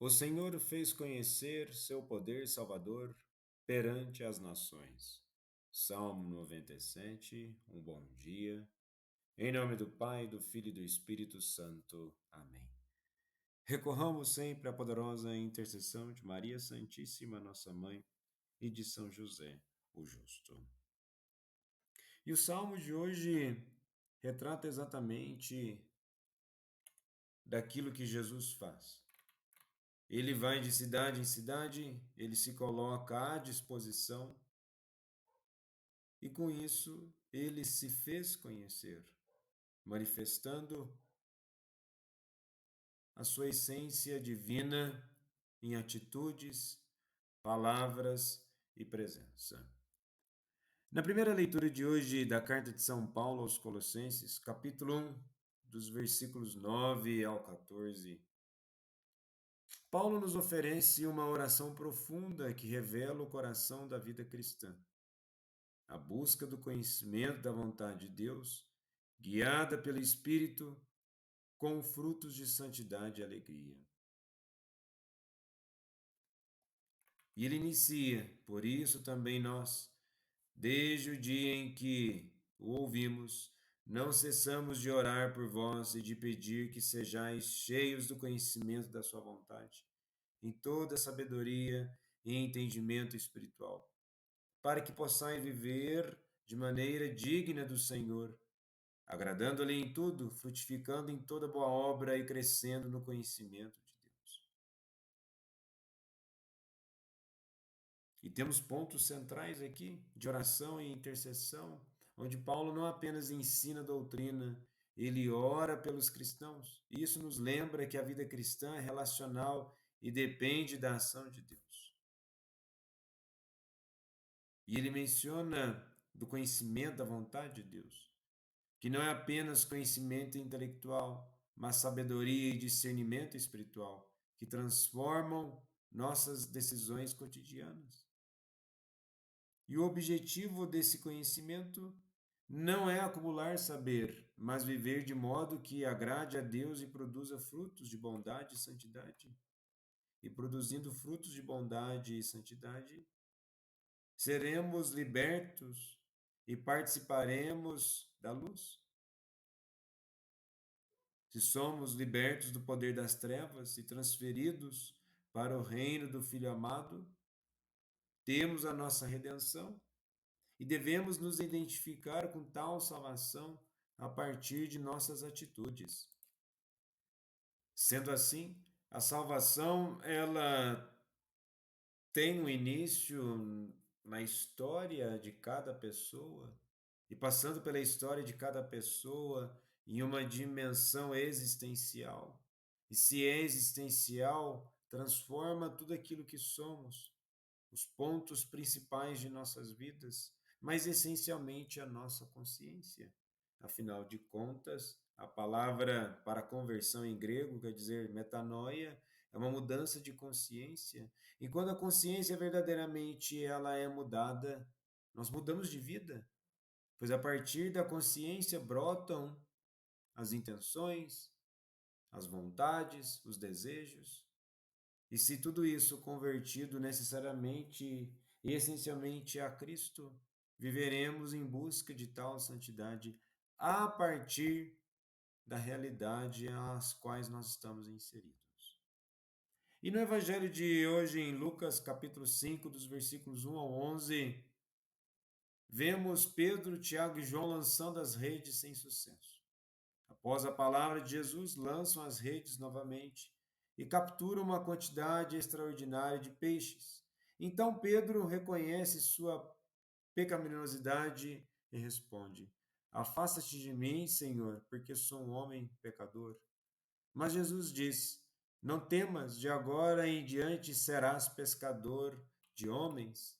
O Senhor fez conhecer seu poder salvador perante as nações. Salmo 97, um bom dia. Em nome do Pai, do Filho e do Espírito Santo. Amém. Recorramos sempre à poderosa intercessão de Maria Santíssima, nossa Mãe, e de São José, o Justo. E o Salmo de hoje retrata exatamente daquilo que Jesus faz. Ele vai de cidade em cidade, ele se coloca à disposição e com isso ele se fez conhecer, manifestando a sua essência divina em atitudes, palavras e presença. Na primeira leitura de hoje da carta de São Paulo aos Colossenses, capítulo 1, dos versículos 9 ao 14, Paulo nos oferece uma oração profunda que revela o coração da vida cristã. A busca do conhecimento da vontade de Deus, guiada pelo Espírito, com frutos de santidade e alegria. E ele inicia, por isso também nós, desde o dia em que o ouvimos, não cessamos de orar por vós e de pedir que sejais cheios do conhecimento da sua vontade, em toda sabedoria e entendimento espiritual, para que possais viver de maneira digna do Senhor, agradando-lhe em tudo, frutificando em toda boa obra e crescendo no conhecimento de Deus. E temos pontos centrais aqui de oração e intercessão, onde Paulo não apenas ensina doutrina, ele ora pelos cristãos. Isso nos lembra que a vida cristã é relacional e depende da ação de Deus. E ele menciona do conhecimento da vontade de Deus, que não é apenas conhecimento intelectual, mas sabedoria e discernimento espiritual, que transformam nossas decisões cotidianas. E o objetivo desse conhecimento não é acumular saber, mas viver de modo que agrade a Deus e produza frutos de bondade e santidade. E produzindo frutos de bondade e santidade, seremos libertos e participaremos da luz. Se somos libertos do poder das trevas e transferidos para o reino do Filho amado, temos a nossa redenção e devemos nos identificar com tal salvação a partir de nossas atitudes. Sendo assim, a salvação ela tem um início na história de cada pessoa e passando pela história de cada pessoa em uma dimensão existencial. E se é existencial, transforma tudo aquilo que somos, os pontos principais de nossas vidas, mas essencialmente a nossa consciência. Afinal de contas, a palavra para conversão em grego quer dizer metanoia, é uma mudança de consciência. E quando a consciência verdadeiramente ela é mudada, nós mudamos de vida, pois a partir da consciência brotam as intenções, as vontades, os desejos. E se tudo isso convertido necessariamente e essencialmente a Cristo, viveremos em busca de tal santidade a partir da realidade às quais nós estamos inseridos. E no Evangelho de hoje, em Lucas capítulo 5, dos versículos 1 ao 11, vemos Pedro, Tiago e João lançando as redes sem sucesso. Após a palavra de Jesus, lançam as redes novamente e capturam uma quantidade extraordinária de peixes. Então Pedro reconhece sua pecaminosidade e responde: Afasta-te de mim, Senhor, porque sou um homem pecador. Mas Jesus diz: Não temas, de agora em diante serás pescador de homens.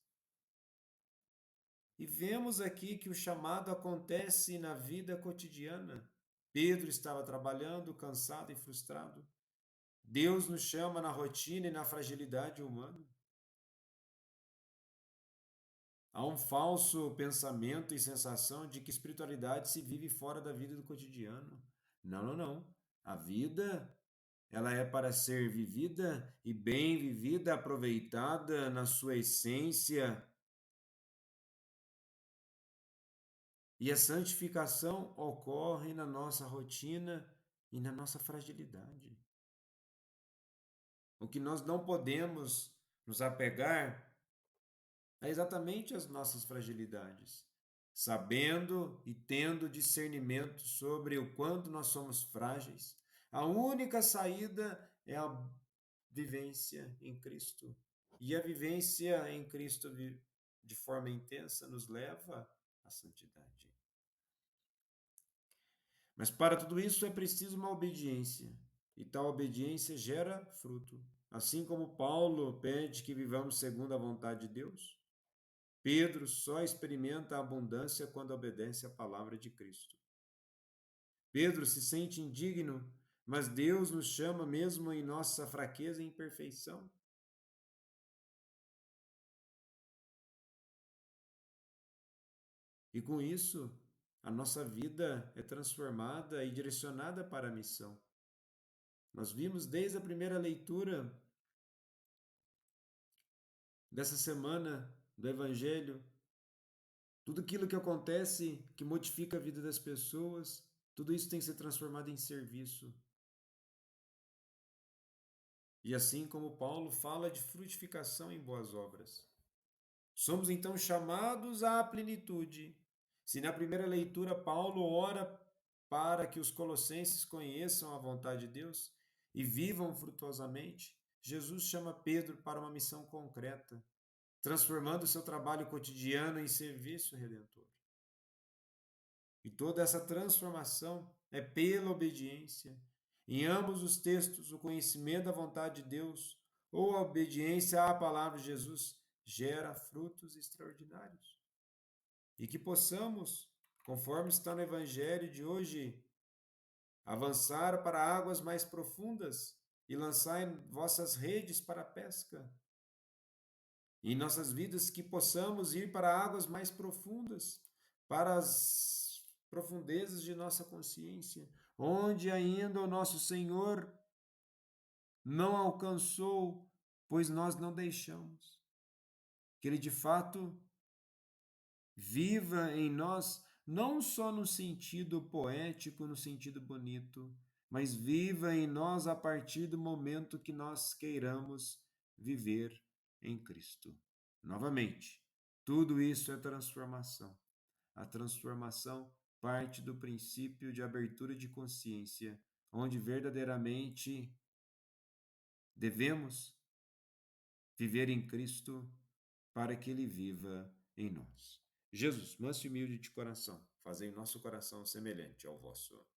E vemos aqui que o chamado acontece na vida cotidiana. Pedro estava trabalhando, cansado e frustrado. Deus nos chama na rotina e na fragilidade humana. Há um falso pensamento e sensação de que espiritualidade se vive fora da vida do cotidiano. Não, não, não. A vida ela é para ser vivida e bem vivida, aproveitada na sua essência. E a santificação ocorre na nossa rotina e na nossa fragilidade. O que nós não podemos nos apegar é exatamente as nossas fragilidades, sabendo e tendo discernimento sobre o quanto nós somos frágeis. A única saída é a vivência em Cristo. E a vivência em Cristo de forma intensa nos leva à santidade. Mas para tudo isso é preciso uma obediência, e tal obediência gera fruto. Assim como Paulo pede que vivamos segundo a vontade de Deus, Pedro só experimenta a abundância quando obedece à palavra de Cristo. Pedro se sente indigno, mas Deus nos chama mesmo em nossa fraqueza e imperfeição. E com isso, a nossa vida é transformada e direcionada para a missão. Nós vimos desde a primeira leitura dessa semana do Evangelho, tudo aquilo que acontece, que modifica a vida das pessoas, tudo isso tem que ser transformado em serviço. E assim como Paulo fala de frutificação em boas obras. Somos então chamados à plenitude. Se na primeira leitura Paulo ora para que os colossenses conheçam a vontade de Deus e vivam frutuosamente, Jesus chama Pedro para uma missão concreta, transformando o seu trabalho cotidiano em serviço redentor. E toda essa transformação é pela obediência. Em ambos os textos, o conhecimento da vontade de Deus ou a obediência à palavra de Jesus gera frutos extraordinários. E que possamos, conforme está no Evangelho de hoje, avançar para águas mais profundas e lançar em vossas redes para a pesca. E em nossas vidas que possamos ir para águas mais profundas, para as profundezas de nossa consciência, onde ainda o nosso Senhor não alcançou, pois nós não deixamos. Que Ele de fato viva em nós, não só no sentido poético, no sentido bonito, mas viva em nós a partir do momento que nós queiramos viver em Cristo. Novamente, tudo isso é transformação. A transformação parte do princípio de abertura de consciência, onde verdadeiramente devemos viver em Cristo para que Ele viva em nós. Jesus, manso e humilde de coração, fazei nosso coração semelhante ao vosso.